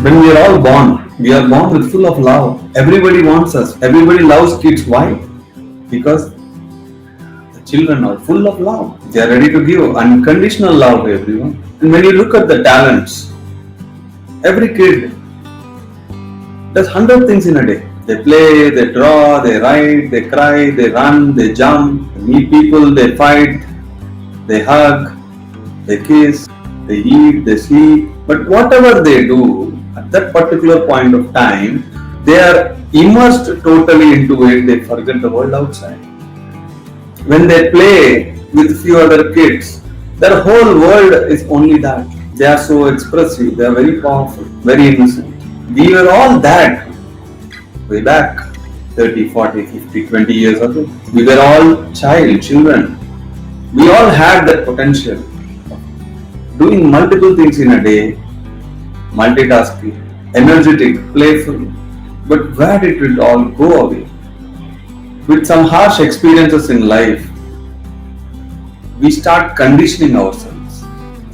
When we are all born, we are born with full of love. Everybody wants us. Everybody loves kids. Why? Because the children are full of love. They are ready to give unconditional love to everyone. And when you look at the talents, every kid does 100 things in a day. They play, they draw, they write, they cry, they run, they jump, they meet people, they fight, they hug, they kiss, they eat, they sleep. But whatever they do at that particular point of time, they are immersed totally into it. They forget the world outside. When they play with few other kids, their whole world is only that. They are so expressive, they are very powerful, very innocent. We were all that way back 30, 40, 50, 20 years ago. We were all children. We all had that potential of doing multiple things in a day, multitasking, energetic, playful. But where did it all go away? With some harsh experiences in life, we start conditioning ourselves.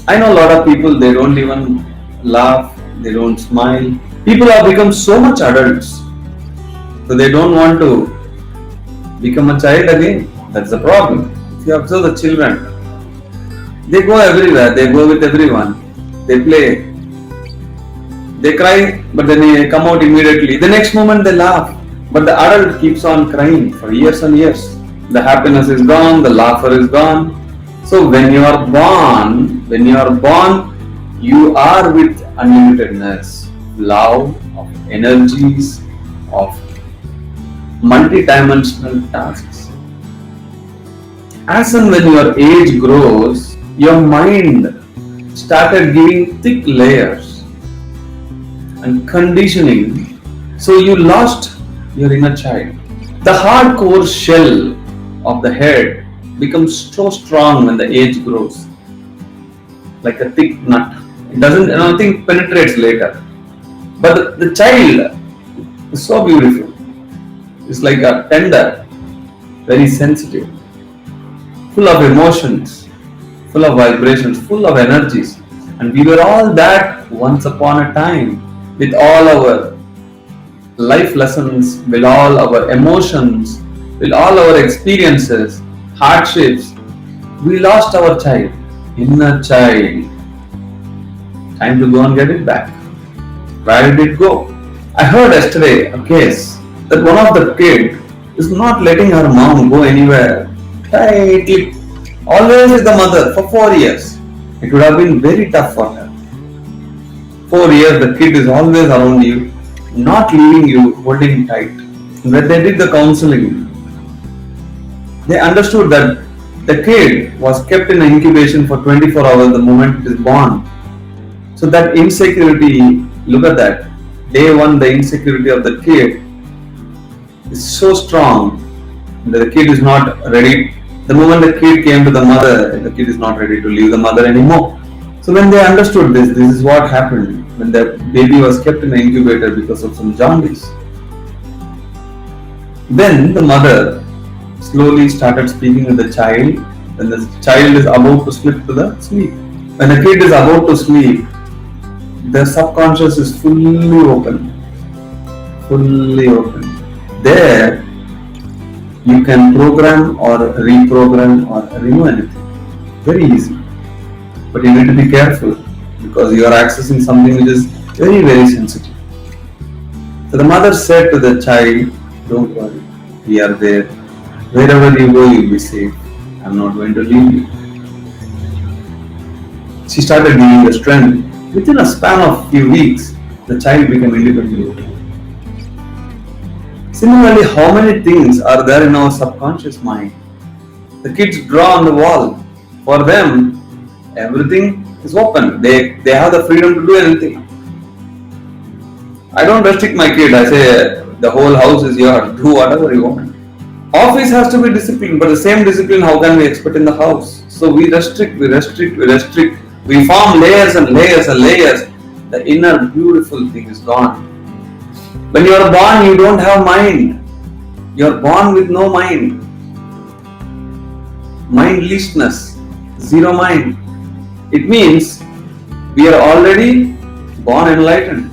I know a lot of people, they don't even laugh, they don't smile. People have become so much adults, so they don't want to become a child again. That's the problem. If you observe the children, they go everywhere, they go with everyone, they play, they cry, but then they come out immediately. The next moment they laugh, but the adult keeps on crying for years and years. The happiness is gone, the laughter is gone. So when you are born, you are with unlimitedness, love, of energies, of multi-dimensional tasks. As and when your age grows, your mind started giving thick layers and conditioning, so you lost your inner child. The hardcore shell of the head becomes so strong when the age grows, like a thick nut. It doesn't, nothing penetrates later. But the child is so beautiful. It's like a tender, very sensitive, full of emotions, full of vibrations, full of energies. And we were all that once upon a time, with all our life lessons, with all our emotions, with all our experiences, hardships. We lost our child, inner child. Time to go and get it back. Where did it go? I heard yesterday a case that one of the kid is not letting her mom go anywhere. Tightly, always with the mother for 4 years. It would have been very tough for her. 4 years, the kid is always around you, not leaving you, holding tight. When they did the counseling, they understood that the kid was kept in incubation for 24 hours the moment it is born. So that insecurity, look at that. Day one, the insecurity of the kid is so strong that the kid is not ready. The moment the kid came to the mother, the kid is not ready to leave the mother anymore. So when they understood this is what happened when the baby was kept in the incubator because of some jaundice. Then the mother slowly started speaking with the child when the child is about to slip to the sleep. When the kid is about to sleep, the subconscious is fully open. There, you can program or reprogram or remove anything. Very easy. But you need to be careful because you are accessing something which is very, very sensitive. So the mother said to the child, don't worry, we are there. Wherever you go, you'll be safe. I'm not going to leave you. She started giving the strength. Within a span of few weeks, the child became independent. Similarly, how many things are there in our subconscious mind? The kids draw on the wall. For them, everything is open. They have the freedom to do anything. I don't restrict my kid. I say the whole house is yours. Do whatever you want. Office has to be disciplined, but the same discipline how can we expect in the house? So we restrict. We form layers and layers and layers. The inner beautiful thing is gone. When you are born, you don't have mind. You are born with no mind. Mindlessness, zero mind. It means we are already born enlightened.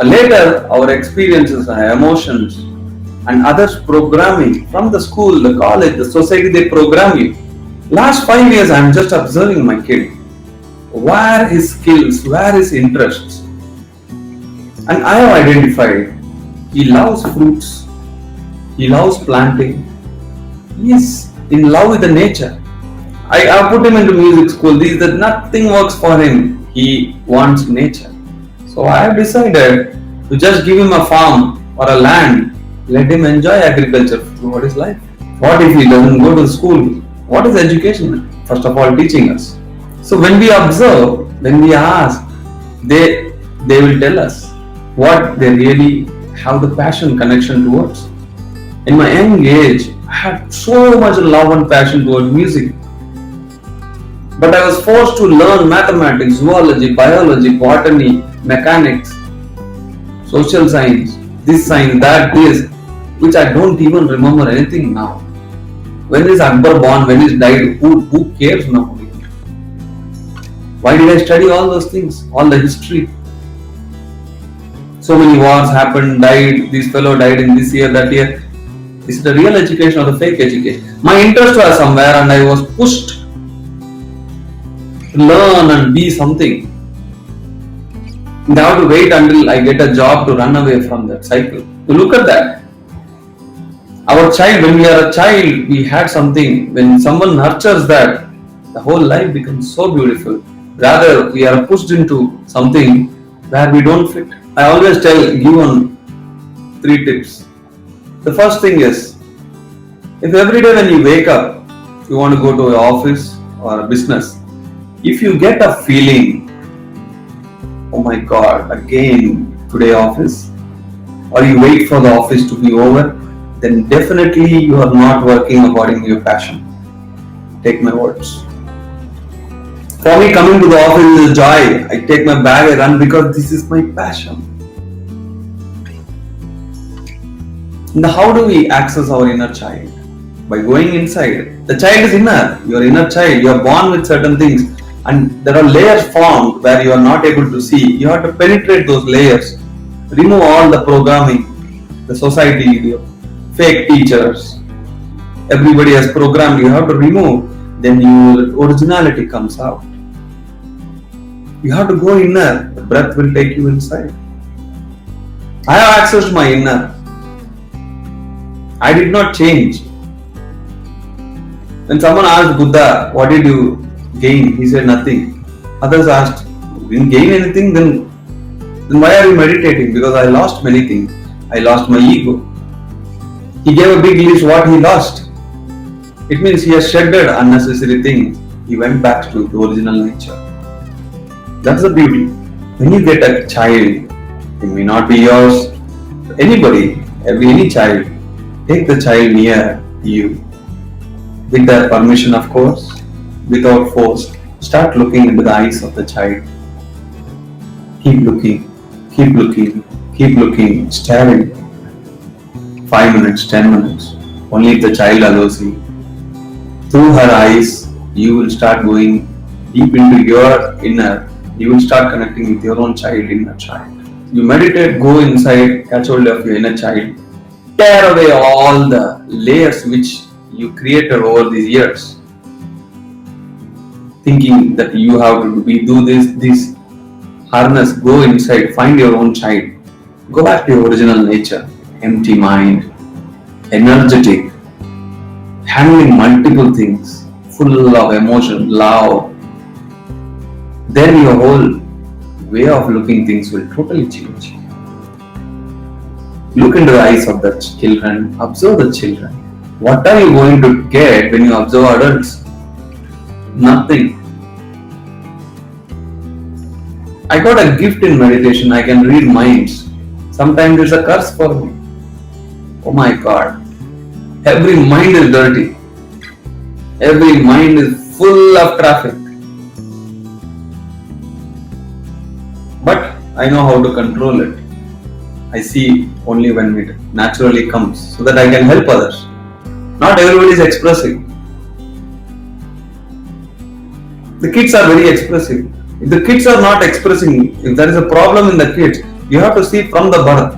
Later, our experiences, our emotions, and others programming from the school, the college, the society, they program you. Last 5 years, I'm just observing my kid. Where his skills, where his interests. And I have identified he loves fruits, he loves planting, he is in love with the nature. I put him into music school. These that nothing works for him. He wants nature. So I have decided to just give him a farm or a land. Let him enjoy agriculture throughout his life. What if he doesn't go to school? What is education? First of all, teaching us. So when we observe, when we ask, they will tell us what they really have the passion connection towards. In my young age, I had so much love and passion towards music. But I was forced to learn mathematics, zoology, biology, botany, mechanics, social science, this science, that, this, which I don't even remember anything now. When is Akbar born? When is died? Who cares now? Why did I study all those things? All the history. So many wars happened, died, this fellow died in this year, that year. Is it the real education or the fake education? My interest was somewhere and I was pushed to learn and be something. And I have to wait until I get a job to run away from that cycle. To look at that. Our child, when we are a child, we had something. When someone nurtures that, the whole life becomes so beautiful. Rather, we are pushed into something where we don't fit. I always give on 3 tips. The first thing is, if every day when you wake up, you want to go to an office or a business, if you get a feeling, oh my God, again today office, or you wait for the office to be over, then definitely you are not working according to your passion. Take my words. For me, coming to the office is a joy. I take my bag, I run because this is my passion. Now, how do we access our inner child? By going inside. The child is inner, your inner child. You are born with certain things, and there are layers formed where you are not able to see. You have to penetrate those layers, remove all the programming, the society, the fake teachers. Everybody has programmed. You have to remove. Then your originality comes out. You have to go inner. The breath will take you inside. I have accessed my inner. I did not change. When someone asked Buddha, what did you gain? He said nothing. Others asked, you didn't gain anything? Then why are you meditating? Because I lost many things. I lost my ego. He gave a big list what he lost. It means he has shedded unnecessary things. He went back to the original nature. That's the beauty. When you get a child, it may not be yours. Anybody, any child, take the child near you. With their permission, of course, without force. Start looking into the eyes of the child. Keep looking, keep looking, keep looking, staring. 5 minutes, 10 minutes. Only if the child allows you. Through her eyes, you will start going deep into your inner. You will start connecting with your own child, inner child. You meditate, go inside, catch hold of your inner child. Tear away all the layers which you created over these years. Thinking that you have to do this. Harness, go inside, find your own child. Go back to your original nature. Empty mind, energetic, handling multiple things, full of emotion, love. Then your whole way of looking things will totally change. Look into the eyes of the children, observe the children. What are you going to get when you observe adults? Nothing. I got a gift in meditation, I can read minds. Sometimes it's a curse for me. Oh my God. Every mind is dirty. Every mind is full of traffic. But I know how to control it. I see only when it naturally comes so that I can help others. Not everybody is expressive. The kids are very expressive. If the kids are not expressing, if there is a problem in the kids, You have to see from the birth.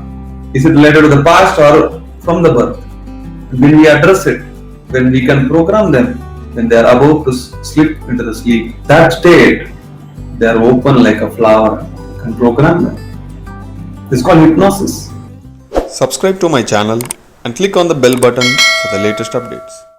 Is it related to the past or from the birth? When we address it, when we can program them, when they are about to slip into the sleep, that state, they are open like a flower. You can program them. This is called hypnosis. Subscribe to my channel and click on the bell button for the latest updates.